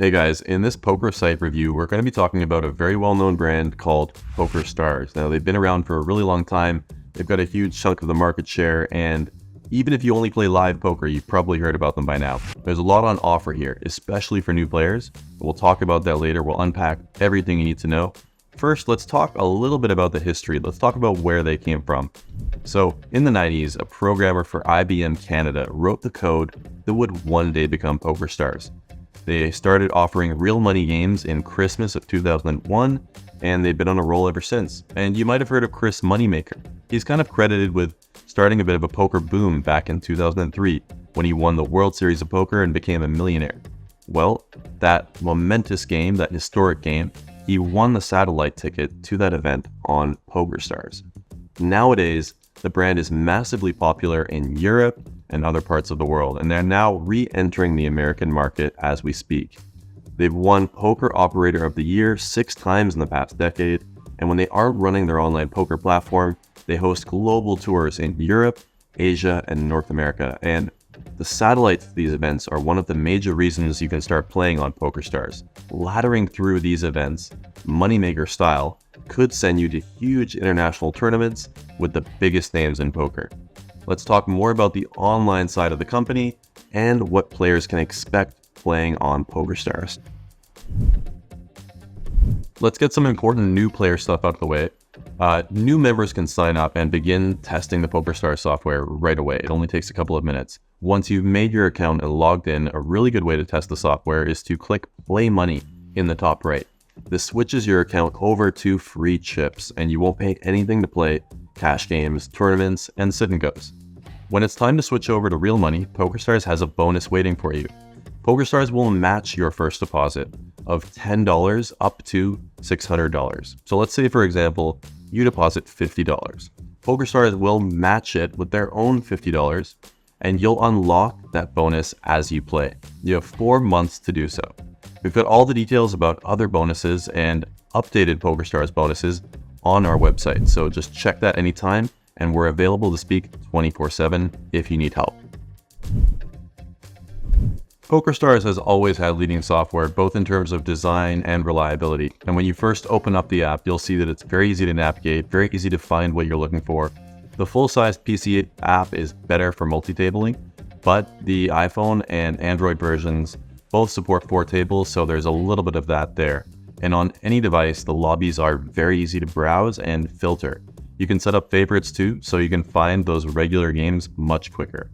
Hey guys, in this poker site review, we're going to be talking about a very well-known brand called PokerStars. Now, they've been around for a really long time. They've got a huge chunk of the market share, and even if you only play live poker, you've probably heard about them by now. There's a lot on offer here, especially for new players. We'll talk about that later. We'll unpack everything you need to know. First, let's talk a little bit about the history. Let's talk about where they came from. So, in the 90s, a programmer for IBM Canada wrote the code that would one day become PokerStars. They started offering real money games in Christmas of 2001, and they've been on a roll ever since. And you might have heard of Chris Moneymaker. He's kind of credited with starting a bit of a poker boom back in 2003 when he won the World Series of Poker and became a millionaire. Well, that momentous game, that historic game, he won the satellite ticket to that event on PokerStars. Nowadays, the brand is massively popular in Europe and other parts of the world, and they're now re-entering the American market as we speak. They've won Poker Operator of the Year 6 times in the past decade, and when they aren't running their online poker platform, they host global tours in Europe, Asia, and North America. And the satellites to these events are one of the major reasons you can start playing on PokerStars. Laddering through these events, moneymaker style, could send you to huge international tournaments with the biggest names in poker. Let's talk more about the online side of the company and what players can expect playing on PokerStars. Let's get some important new player stuff out of the way. New members can sign up and begin testing the PokerStars software right away. It only takes a couple of minutes. Once you've made your account and logged in, a really good way to test the software is to click Play Money in the top right. This switches your account over to free chips, and you won't pay anything to play cash games, tournaments, and sit and goes. When it's time to switch over to real money, PokerStars has a bonus waiting for you. PokerStars will match your first deposit of $10 up to $600. So let's say, for example, you deposit $50. PokerStars will match it with their own $50, and you'll unlock that bonus as you play. You have 4 months to do so. We've got all the details about other bonuses and updated PokerStars bonuses on our website, so just check that anytime, and we're available to speak 24/7 if you need help. PokerStars has always had leading software, both in terms of design and reliability. And when you first open up the app, you'll see that it's very easy to navigate, very easy to find what you're looking for. The full-size PC app is better for multi-tabling, but the iPhone and Android versions both support 4 tables, so there's a little bit of that there. And on any device, the lobbies are very easy to browse and filter. You can set up favorites too, so you can find those regular games much quicker.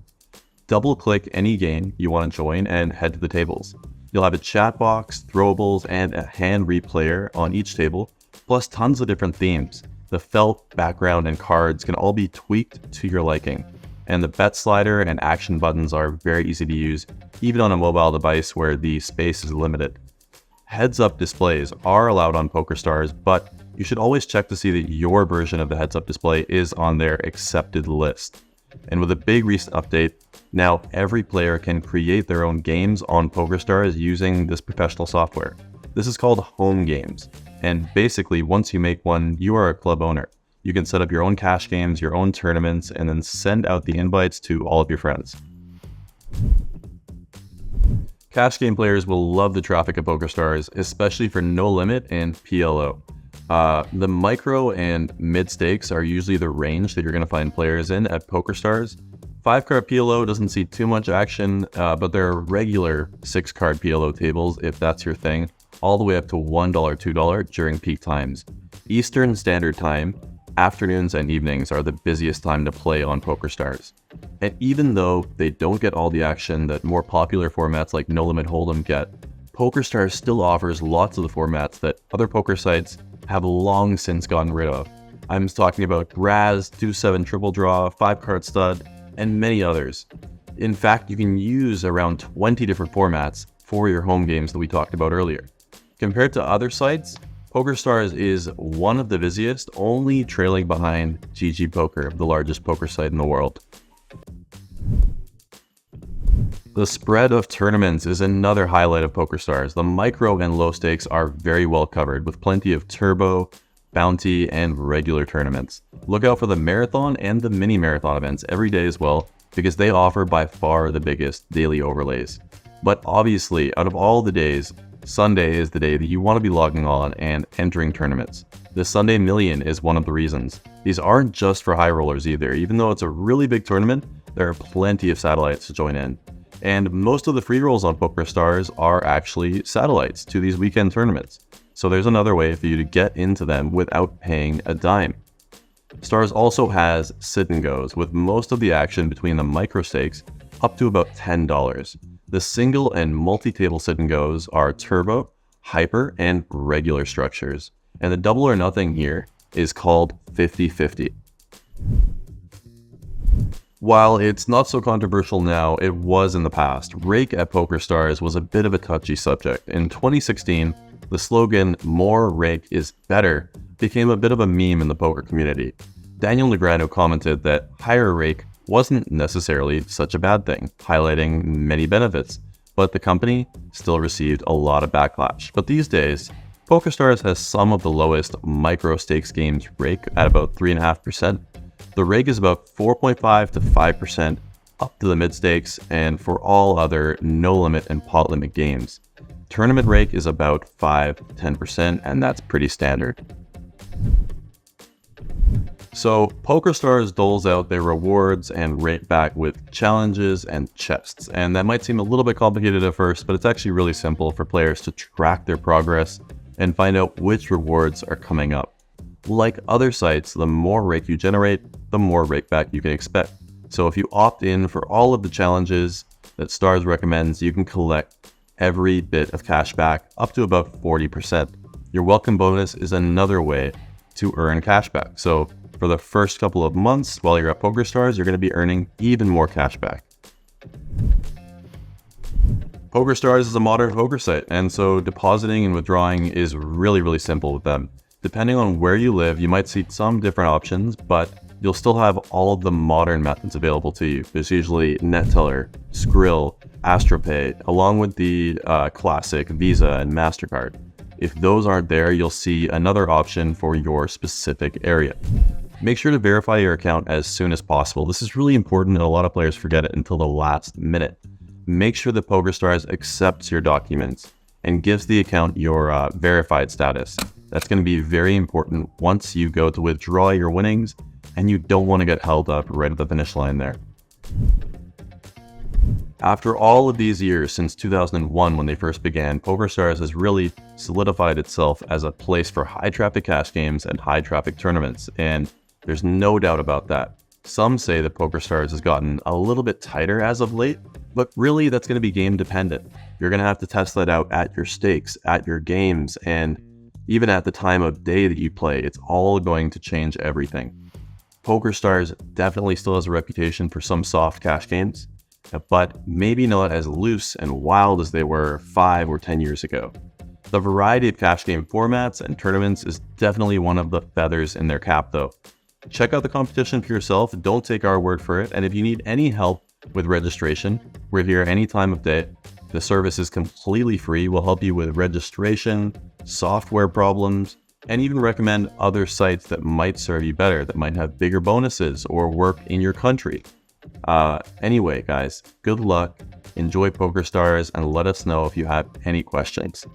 Double-click any game you want to join and head to the tables. You'll have a chat box, throwables, and a hand replayer on each table, plus tons of different themes. The felt, background, and cards can all be tweaked to your liking. And the bet slider and action buttons are very easy to use, even on a mobile device where the space is limited. Heads-up displays are allowed on PokerStars, but you should always check to see that your version of the heads-up display is on their accepted list. And with a big recent update, now every player can create their own games on PokerStars using this professional software. This is called home games, and basically once you make one, you are a club owner. You can set up your own cash games, your own tournaments, and then send out the invites to all of your friends. Cash game players will love the traffic of PokerStars, especially for no limit and PLO. The micro and mid stakes are usually the range that you're going to find players in at PokerStars. 5-card PLO doesn't see too much action, but there are regular 6-card PLO tables if that's your thing, all the way up to $1, $2 during peak times. Eastern Standard Time, afternoons and evenings are the busiest time to play on PokerStars. And even though they don't get all the action that more popular formats like No Limit Hold'em get, PokerStars still offers lots of the formats that other poker sites have long since gotten rid of. I'm talking about Raz, 2-7 triple draw, 5-card stud, and many others. In fact, you can use around 20 different formats for your home games that we talked about earlier. Compared to other sites, PokerStars is one of the busiest, only trailing behind GG Poker, the largest poker site in the world. The spread of tournaments is another highlight of PokerStars. The micro and low stakes are very well covered, with plenty of turbo, bounty, and regular tournaments. Look out for the marathon and the mini marathon events every day as well, because they offer by far the biggest daily overlays. But obviously, out of all the days, Sunday is the day that you want to be logging on and entering tournaments. The Sunday Million is one of the reasons. These aren't just for high rollers either. Even though it's a really big tournament, there are plenty of satellites to join in. And most of the free rolls on PokerStars are actually satellites to these weekend tournaments. So there's another way for you to get into them without paying a dime. Stars also has sit and goes, with most of the action between the micro stakes up to about $10. The single and multi-table sit and goes are turbo, hyper, and regular structures. And the double or nothing here is called 50-50. While it's not so controversial now, it was in the past. Rake at PokerStars was a bit of a touchy subject. In 2016, the slogan, "More rake is better," became a bit of a meme in the poker community. Daniel Negreanu commented that higher rake wasn't necessarily such a bad thing, highlighting many benefits, but the company still received a lot of backlash. But these days, PokerStars has some of the lowest micro stakes games rake at about 3.5%. The rake is about 4.5 to 5% up to the mid stakes, and for all other no limit and pot limit games. Tournament rake is about 5 to 10%, and that's pretty standard. So PokerStars doles out their rewards and rake back with challenges and chests, and that might seem a little bit complicated at first, but it's actually really simple for players to track their progress and find out which rewards are coming up. Like other sites, the more rake you generate, the more rake back you can expect. So if you opt in for all of the challenges that Stars recommends, you can collect every bit of cash back up to about 40%. Your welcome bonus is another way to earn cash back. So for the first couple of months while you're at PokerStars, you're going to be earning even more cash back. PokerStars is a modern poker site, and so depositing and withdrawing is really simple with them. Depending on where you live, you might see some different options, but you'll still have all of the modern methods available to you. There's usually NetTeller, Skrill, AstroPay, along with the classic Visa and MasterCard. If those aren't there, you'll see another option for your specific area. Make sure to verify your account as soon as possible. This is really important, and a lot of players forget it until the last minute. Make sure that PokerStars accepts your documents and gives the account your verified status. That's going to be very important once you go to withdraw your winnings, and you don't want to get held up right at the finish line there. After all of these years since 2001 when they first began, PokerStars has really solidified itself as a place for high traffic cash games and high traffic tournaments, and there's no doubt about that. Some say that PokerStars has gotten a little bit tighter as of late, but really that's going to be game dependent. You're going to have to test that out at your stakes, at your games, and even at the time of day that you play. It's all going to change everything. PokerStars definitely still has a reputation for some soft cash games, but maybe not as loose and wild as they were 5 or 10 years ago. The variety of cash game formats and tournaments is definitely one of the feathers in their cap though. Check out the competition for yourself, don't take our word for it, and if you need any help with registration, we're here any time of day. The service is completely free. We'll help you with registration, software problems, and even recommend other sites that might serve you better, that might have bigger bonuses or work in your country. Anyway, guys, good luck, enjoy PokerStars, and let us know if you have any questions.